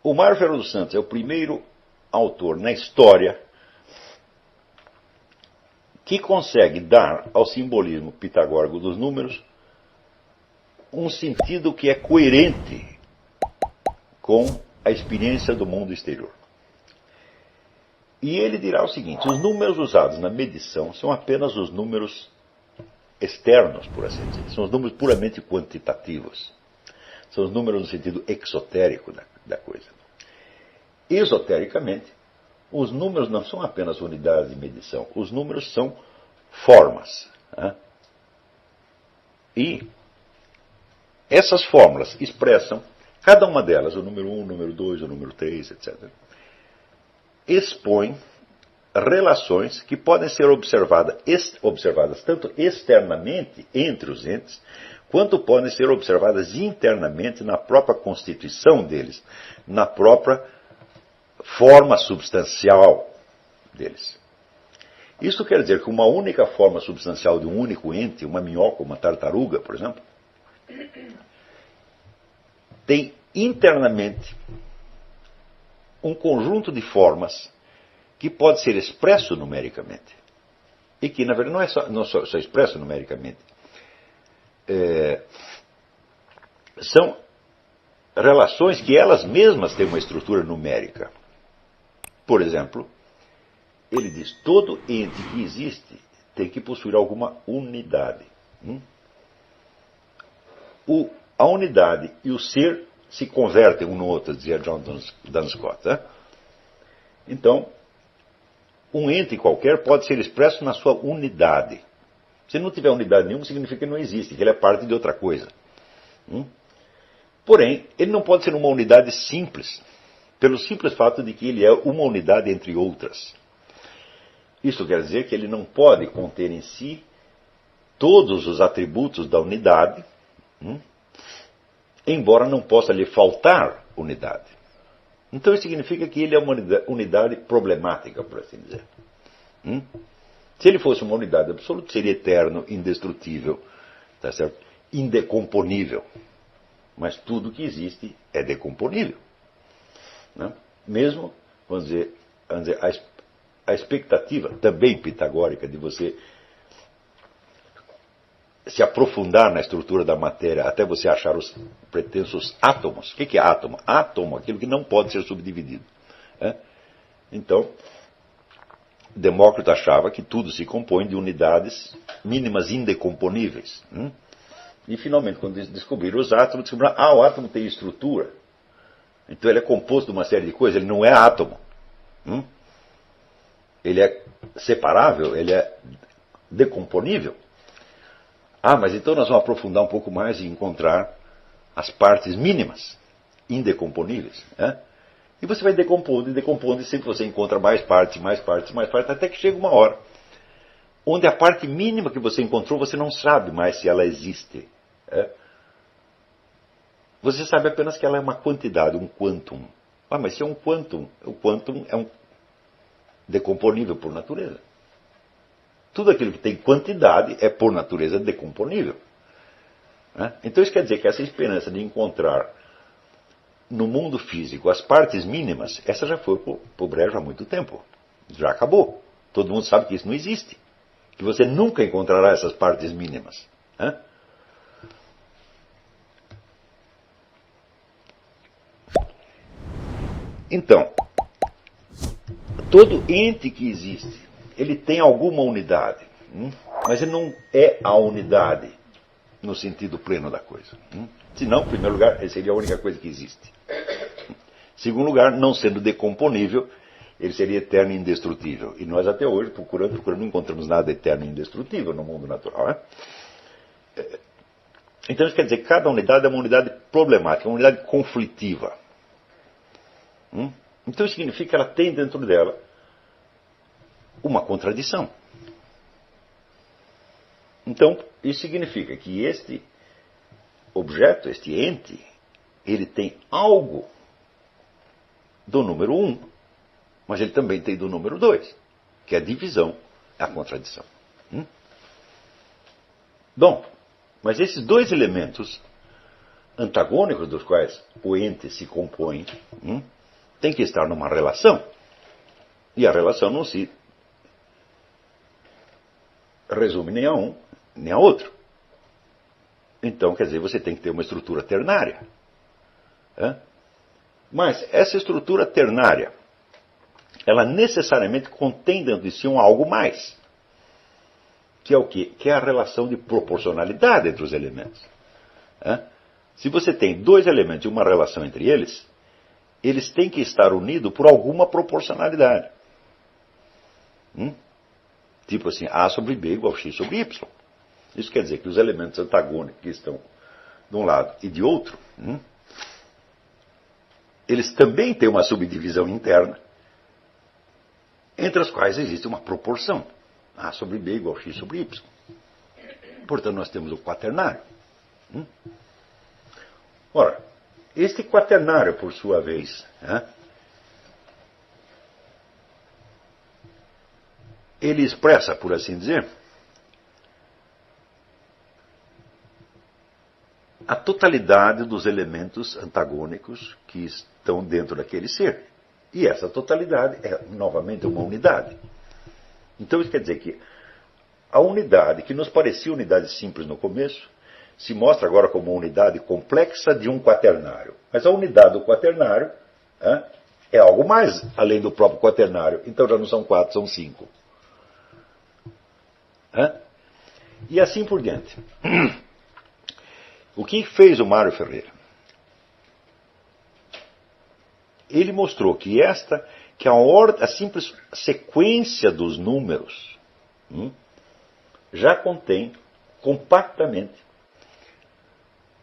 O Mário Ferreira dos Santos é o primeiro autor na história que consegue dar ao simbolismo pitagórico dos números um sentido que é coerente com a experiência do mundo exterior. E ele dirá o seguinte: os números usados na medição são apenas os números externos, por assim dizer. São os números puramente quantitativos. São os números no sentido exotérico da coisa. Esotericamente, os números não são apenas unidades de medição. Os números são formas. Né? E essas fórmulas expressam, cada uma delas, o número 1, o número 2, o número 3, etc., expõe relações que podem ser observadas tanto externamente entre os entes, quanto podem ser observadas internamente na própria constituição deles, na própria forma substancial deles. Isso quer dizer que uma única forma substancial de um único ente, uma minhoca, uma tartaruga, por exemplo, tem internamente um conjunto de formas que pode ser expresso numericamente. E que, na verdade, não é só expresso numericamente. São relações que elas mesmas têm uma estrutura numérica. Por exemplo, ele diz: todo ente que existe tem que possuir alguma unidade. A unidade e o ser se convertem um no outro, dizia John Duns Scott. Né? Então, um ente qualquer pode ser expresso na sua unidade. Se não tiver unidade nenhuma, significa que ele não existe, que ele é parte de outra coisa. Porém, ele não pode ser uma unidade simples, pelo simples fato de que ele é uma unidade entre outras. Isso quer dizer que ele não pode conter em si todos os atributos da unidade, embora não possa lhe faltar unidade. Então isso significa que ele é uma unidade problemática, por assim dizer. Se ele fosse uma unidade absoluta, seria eterno, indestrutível, tá certo? Indecomponível. Mas tudo que existe é decomponível. Né? Mesmo, vamos dizer, a expectativa, também pitagórica, de você se aprofundar na estrutura da matéria até você achar os pretensos átomos. O que é átomo? Átomo, aquilo que não pode ser subdividido. Então, Demócrito achava que tudo se compõe de unidades mínimas indecomponíveis. E, finalmente, quando descobriram os átomos, descobriram: o átomo tem estrutura. Então ele é composto de uma série de coisas, ele não é átomo. Ele é separável, ele é decomponível. Mas então nós vamos aprofundar um pouco mais e encontrar as partes mínimas, indecomponíveis. E você vai decompondo e decompondo, e sempre você encontra mais partes, até que chega uma hora onde a parte mínima que você encontrou, você não sabe mais se ela existe. Você sabe apenas que ela é uma quantidade, um quantum. Mas se é um quantum, o quantum é um decomponível por natureza. Tudo aquilo que tem quantidade é, por natureza, decomponível. Então isso quer dizer que essa esperança de encontrar no mundo físico as partes mínimas, essa já foi pro brejo há muito tempo. Já acabou. Todo mundo sabe que isso não existe. Que você nunca encontrará essas partes mínimas. Então, todo ente que existe, ele tem alguma unidade, mas ele não é a unidade no sentido pleno da coisa. Senão, em primeiro lugar, ele seria a única coisa que existe. Em segundo lugar, não sendo decomponível, ele seria eterno e indestrutível. E nós até hoje, procurando, não encontramos nada eterno e indestrutível no mundo natural. Então isso quer dizer que cada unidade é uma unidade problemática, uma unidade conflitiva. Então isso significa que ela tem dentro dela uma contradição. Então isso significa que este objeto, este ente, ele tem algo do número 1, mas ele também tem do número 2, que é a divisão, a contradição. Bom, mas esses dois elementos antagônicos dos quais o ente se compõe, tem que estar numa relação. E a relação não se resume nem a um, nem a outro. Então, quer dizer, você tem que ter uma estrutura ternária. Mas essa estrutura ternária, ela necessariamente contém dentro de si um algo mais. Que é o quê? Que é a relação de proporcionalidade entre os elementos. Se você tem dois elementos e uma relação entre eles, eles têm que estar unidos por alguma proporcionalidade. Tipo assim, A sobre B igual a X sobre Y. Isso quer dizer que os elementos antagônicos que estão de um lado e de outro, eles também têm uma subdivisão interna, entre as quais existe uma proporção. A sobre B igual a X sobre Y. Portanto, nós temos o quaternário. Ora, este quaternário, por sua vez, ele expressa, por assim dizer, a totalidade dos elementos antagônicos que estão dentro daquele ser. E essa totalidade é, novamente, uma unidade. Então, isso quer dizer que a unidade, que nos parecia unidade simples no começo, se mostra agora como uma unidade complexa de um quaternário. Mas a unidade do quaternário é algo mais além do próprio quaternário. Então já não são 4, são 5. E assim por diante. O que fez o Mário Ferreira? Ele mostrou que a simples sequência dos números já contém compactamente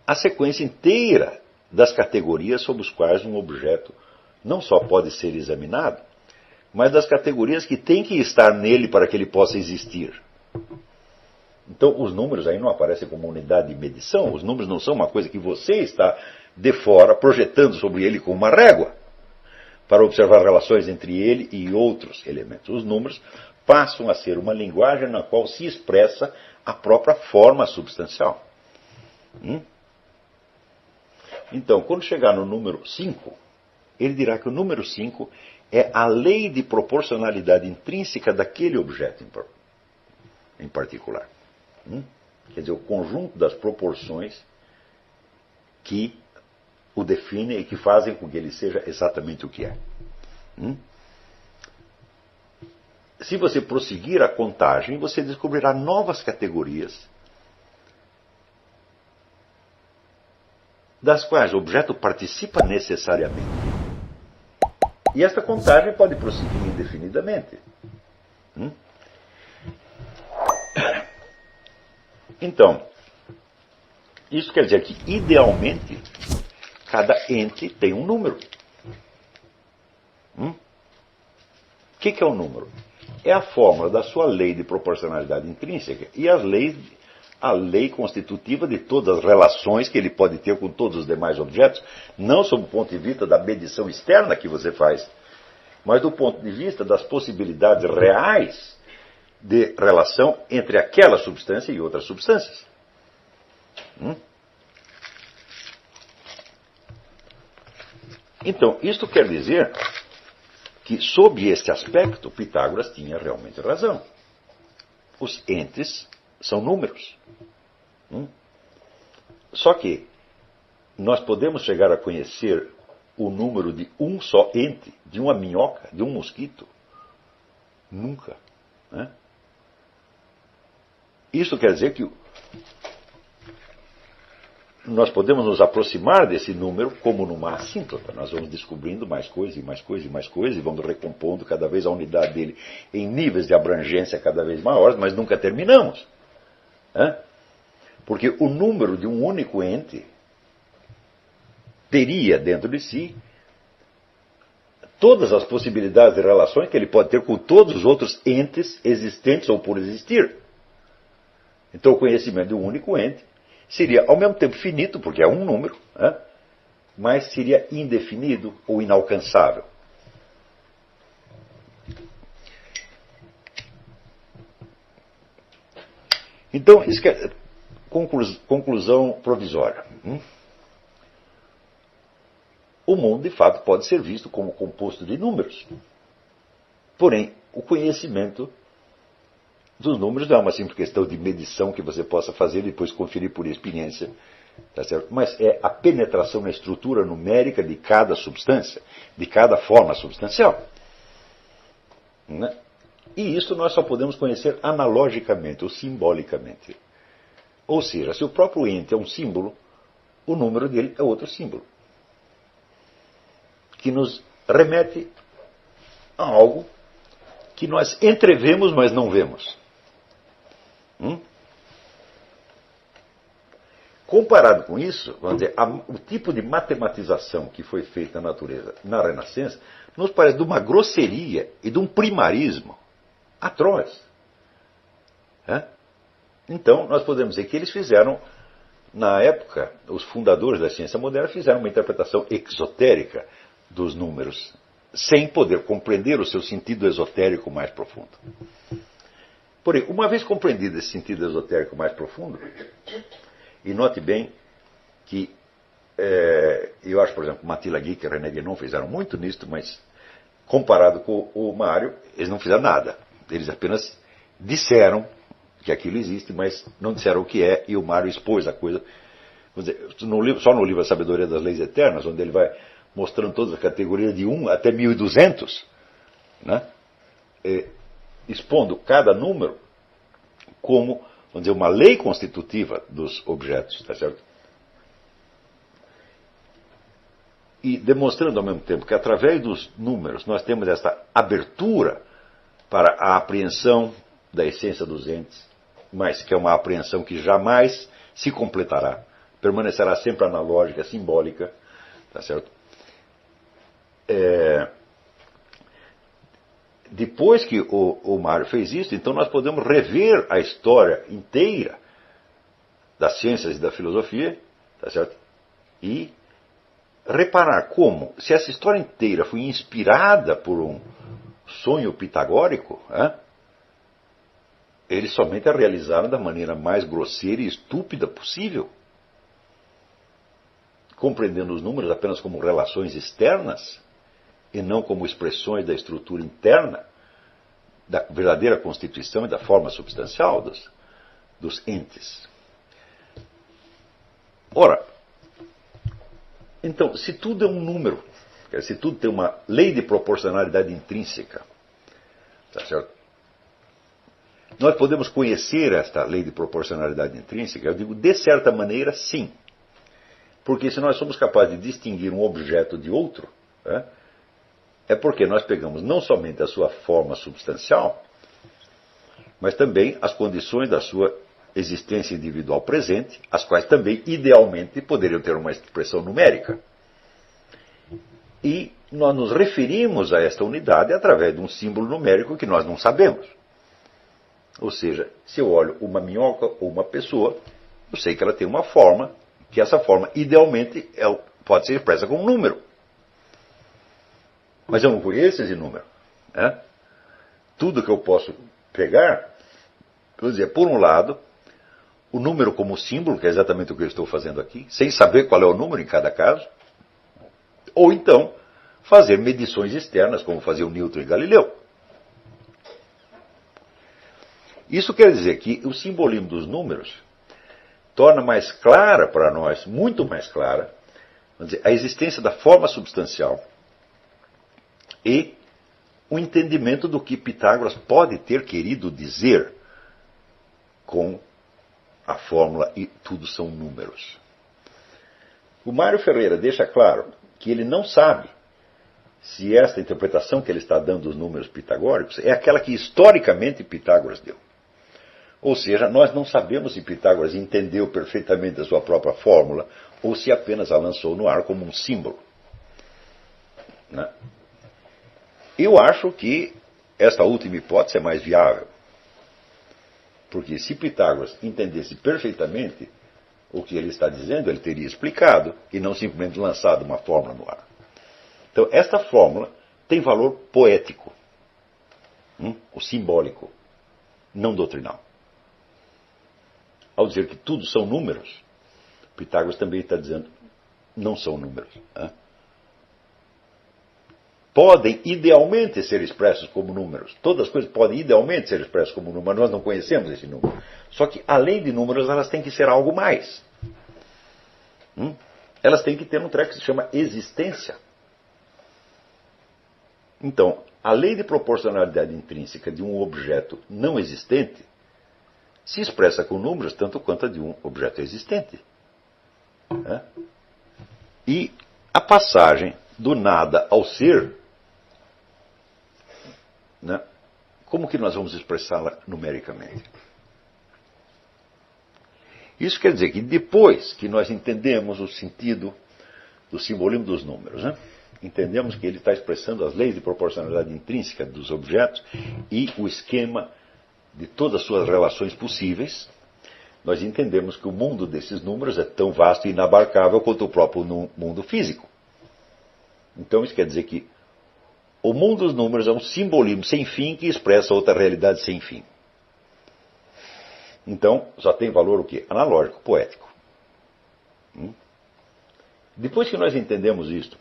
a sequência inteira das categorias sob as quais um objeto não só pode ser examinado, mas das categorias que tem que estar nele para que ele possa existir. Então, os números aí não aparecem como unidade de medição, os números não são uma coisa que você está de fora projetando sobre ele com uma régua para observar relações entre ele e outros elementos. Os números passam a ser uma linguagem na qual se expressa a própria forma substancial. Então, quando chegar no número 5, ele dirá que o número 5 é a lei de proporcionalidade intrínseca daquele objeto em particular. Quer dizer, o conjunto das proporções que o definem e que fazem com que ele seja exatamente o que é. Se você prosseguir a contagem, você descobrirá novas categorias das quais o objeto participa necessariamente. E esta contagem pode prosseguir indefinidamente. Então, isso quer dizer que, idealmente, cada ente tem um número. O que é um número? É a fórmula da sua lei de proporcionalidade intrínseca e a lei constitutiva de todas as relações que ele pode ter com todos os demais objetos, não sob o ponto de vista da medição externa que você faz, mas do ponto de vista das possibilidades reais de relação entre aquela substância e outras substâncias. Então, isto quer dizer que, sob este aspecto, Pitágoras tinha realmente razão. Os entes são números. Só que nós podemos chegar a conhecer o número de um só ente, de uma minhoca, de um mosquito? Nunca. Isso quer dizer que nós podemos nos aproximar desse número como numa assíntota. Nós vamos descobrindo mais coisa e mais coisa e mais coisa e vamos recompondo cada vez a unidade dele em níveis de abrangência cada vez maiores, mas nunca terminamos. Porque o número de um único ente teria dentro de si todas as possibilidades de relações que ele pode ter com todos os outros entes existentes ou por existir. Então o conhecimento de um único ente seria ao mesmo tempo finito, porque é um número, mas seria indefinido ou inalcançável. Então, isso que é conclusão provisória. o mundo de fato pode ser visto como composto de números. Porém, o conhecimento dos números não é uma simples questão de medição que você possa fazer e depois conferir por experiência, tá certo? Mas é a penetração na estrutura numérica de cada substância, de cada forma substancial. Né? E isso nós só podemos conhecer analogicamente ou simbolicamente. Ou seja, se o próprio ente é um símbolo, o número dele é outro símbolo, que nos remete a algo que nós entrevemos, mas não vemos. Comparado com isso, vamos dizer, o tipo de matematização que foi feita na natureza na Renascença nos parece de uma grosseria e de um primarismo atroz. Então, nós podemos dizer que eles fizeram, na época, os fundadores da ciência moderna fizeram uma interpretação exotérica dos números, sem poder compreender o seu sentido esotérico mais profundo. Porém, uma vez compreendido esse sentido esotérico mais profundo, e note bem que eu acho, por exemplo, Mattila Geek e René Guénon fizeram muito nisto, mas comparado com o Mário, eles não fizeram nada. Eles apenas disseram que aquilo existe, mas não disseram o que é, e o Mário expôs a coisa. Dizer, só no livro A Sabedoria das Leis Eternas, onde ele vai mostrando todas as categorias de 1 até 1200, né? Expondo cada número como, vamos dizer, uma lei constitutiva dos objetos, tá certo? E demonstrando ao mesmo tempo que através dos números nós temos essa abertura para a apreensão da essência dos entes, mas que é uma apreensão que jamais se completará, permanecerá sempre analógica, simbólica, tá certo? Depois que o Mário fez isso, então nós podemos rever a história inteira das ciências e da filosofia, tá certo? E reparar como, se essa história inteira foi inspirada por um sonho pitagórico, eles somente a realizaram da maneira mais grosseira e estúpida possível, compreendendo os números apenas como relações externas e não como expressões da estrutura interna, da verdadeira constituição e da forma substancial dos entes. Ora, então, se tudo é um número, se tudo tem uma lei de proporcionalidade intrínseca, tá certo? Nós podemos conhecer esta lei de proporcionalidade intrínseca? Eu digo, de certa maneira, sim. Porque se nós somos capazes de distinguir um objeto de outro, é porque nós pegamos não somente a sua forma substancial, mas também as condições da sua existência individual presente, as quais também, idealmente, poderiam ter uma expressão numérica. E nós nos referimos a esta unidade através de um símbolo numérico que nós não sabemos. Ou seja, se eu olho uma minhoca ou uma pessoa, eu sei que ela tem uma forma, que essa forma, idealmente, pode ser expressa como um número. Mas eu não conheço esse número. Tudo que eu posso pegar, vou dizer, por um lado, o número como símbolo, que é exatamente o que eu estou fazendo aqui, sem saber qual é o número em cada caso, ou então fazer medições externas, como faziam Newton e Galileu. Isso quer dizer que o simbolismo dos números torna mais clara para nós, muito mais clara, vamos dizer, a existência da forma substancial e o entendimento do que Pitágoras pode ter querido dizer com a fórmula e tudo são números. O Mário Ferreira deixa claro que ele não sabe se esta interpretação que ele está dando dos números pitagóricos é aquela que historicamente Pitágoras deu. Ou seja, nós não sabemos se Pitágoras entendeu perfeitamente a sua própria fórmula ou se apenas a lançou no ar como um símbolo. Eu acho que esta última hipótese é mais viável. Porque se Pitágoras entendesse perfeitamente o que ele está dizendo, ele teria explicado e não simplesmente lançado uma fórmula no ar. Então, esta fórmula tem valor poético, ou simbólico, não doutrinal. Ao dizer que tudo são números, Pitágoras também está dizendo não são números. podem idealmente ser expressos como números. Todas as coisas podem idealmente ser expressas como números, mas nós não conhecemos esse número. Só que, além de números, elas têm que ser algo mais. Elas têm que ter um treco que se chama existência. Então, a lei de proporcionalidade intrínseca de um objeto não existente se expressa com números tanto quanto a de um objeto existente. E a passagem do nada ao ser, como que nós vamos expressá-la numericamente? Isso quer dizer que depois que nós entendemos o sentido do simbolismo dos números, entendemos que ele está expressando as leis de proporcionalidade intrínseca dos objetos e o esquema de todas as suas relações possíveis, nós entendemos que o mundo desses números é tão vasto e inabarcável quanto o próprio mundo físico. Então isso quer dizer que o mundo dos números é um simbolismo sem fim que expressa outra realidade sem fim. Então só tem valor o quê? Analógico, poético. Depois que nós entendemos isto,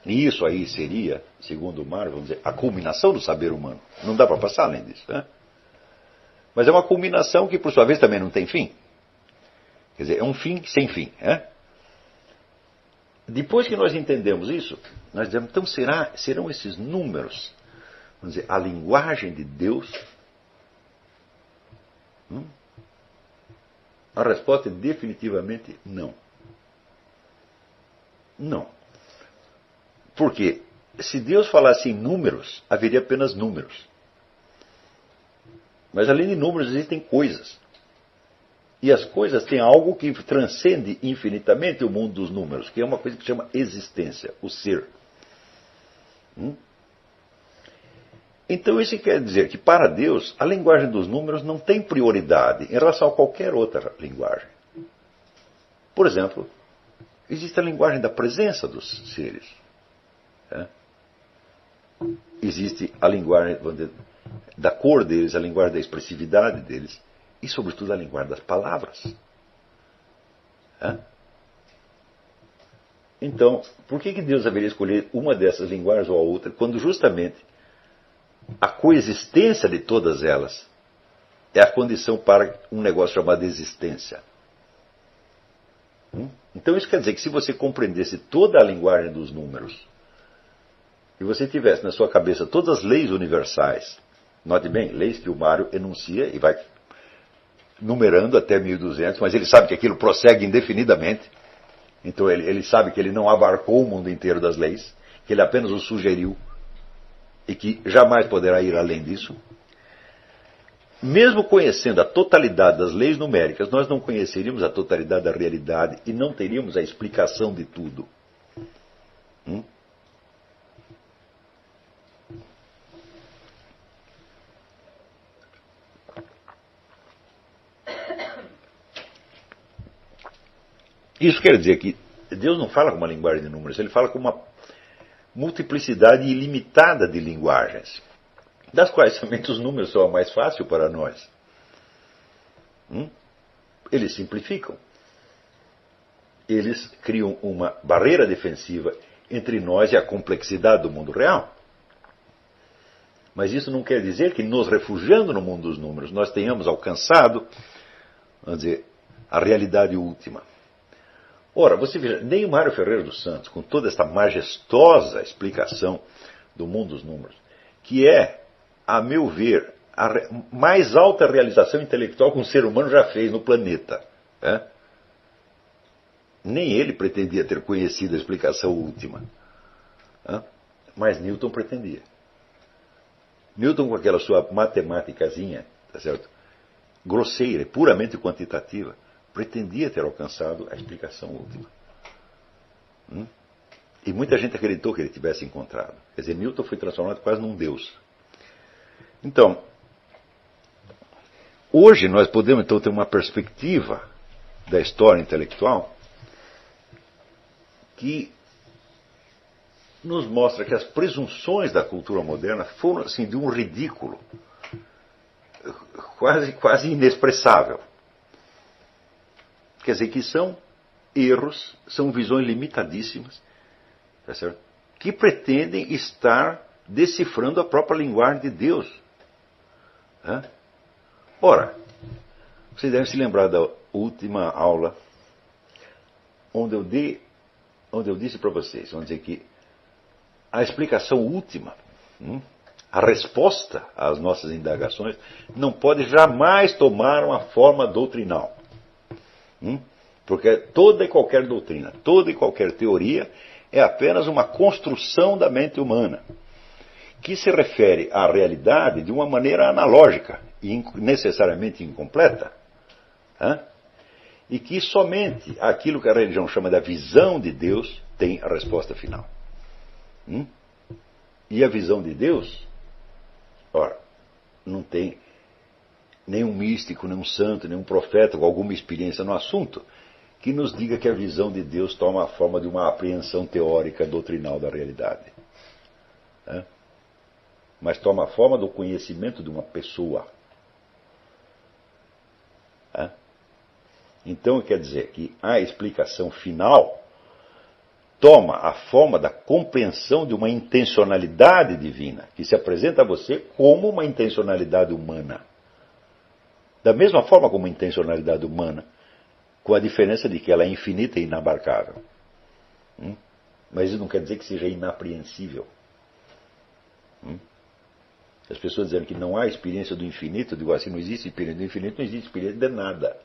e isso aí seria, segundo o Mar, vamos dizer, a culminação do saber humano. Não dá para passar além disso. Mas é uma culminação que, por sua vez, também não tem fim. Quer dizer, é um fim sem fim. Depois que nós entendemos isso, nós dizemos, então serão esses números, vamos dizer, a linguagem de Deus? A resposta é definitivamente não. Não. Porque se Deus falasse em números, haveria apenas números. Mas além de números existem coisas. E as coisas têm algo que transcende infinitamente o mundo dos números, que é uma coisa que se chama existência, o ser. Então isso quer dizer que para Deus a linguagem dos números não tem prioridade em relação a qualquer outra linguagem. Por exemplo, existe a linguagem da presença dos seres. Existe a linguagem da cor deles, a linguagem da expressividade deles e, sobretudo, a linguagem das palavras. Então, por que Deus haveria escolher uma dessas linguagens ou a outra, quando justamente a coexistência de todas elas é a condição para um negócio chamado existência? Então isso quer dizer que se você compreendesse toda a linguagem dos números e você tivesse na sua cabeça todas as leis universais, note bem, leis que o Mário enuncia e vai numerando até 1200, mas ele sabe que aquilo prossegue indefinidamente, então ele sabe que ele não abarcou o mundo inteiro das leis, que ele apenas o sugeriu e que jamais poderá ir além disso. Mesmo conhecendo a totalidade das leis numéricas, nós não conheceríamos a totalidade da realidade e não teríamos a explicação de tudo. Isso quer dizer que Deus não fala com uma linguagem de números, ele fala com uma multiplicidade ilimitada de linguagens, das quais somente os números são a mais fácil para nós. Eles simplificam. Eles criam uma barreira defensiva entre nós e a complexidade do mundo real. Mas isso não quer dizer que, nos refugiando no mundo dos números, nós tenhamos alcançado, vamos dizer, a realidade última. Ora, você veja, nem o Mário Ferreira dos Santos, com toda esta majestosa explicação do mundo dos números, que é, a meu ver, a mais alta realização intelectual que um ser humano já fez no planeta. Nem ele pretendia ter conhecido a explicação última. Mas Newton pretendia. Newton, com aquela sua matemáticazinha, tá certo? Grosseira, puramente quantitativa, pretendia ter alcançado a explicação última. E muita gente acreditou que ele tivesse encontrado. Quer dizer, Newton foi transformado quase num deus. Então, hoje nós podemos então ter uma perspectiva da história intelectual que nos mostra que as presunções da cultura moderna foram assim de um ridículo quase inexpressável. Quer dizer que são erros, são visões limitadíssimas, tá certo? que pretendem estar decifrando a própria linguagem de Deus. Ora, vocês devem se lembrar da última aula, onde eu disse para vocês, vamos dizer que a explicação última, a resposta às nossas indagações, não pode jamais tomar uma forma doutrinal. Porque toda e qualquer doutrina, toda e qualquer teoria é apenas uma construção da mente humana, que se refere à realidade de uma maneira analógica e necessariamente incompleta. E que somente aquilo que a religião chama da visão de Deus tem a resposta final. E a visão de Deus, ora, não tem nenhum místico, nenhum santo, nenhum profeta com alguma experiência no assunto que nos diga que a visão de Deus toma a forma de uma apreensão teórica doutrinal da realidade. Mas toma a forma do conhecimento de uma pessoa. Então quer dizer que a explicação final toma a forma da compreensão de uma intencionalidade divina, que se apresenta a você como uma intencionalidade humana. Da mesma forma como uma intencionalidade humana, com a diferença de que ela é infinita e inabarcável. Mas isso não quer dizer que seja inapreensível. As pessoas dizem que não há experiência do infinito, eu digo assim, não existe experiência do infinito, não existe experiência de nada.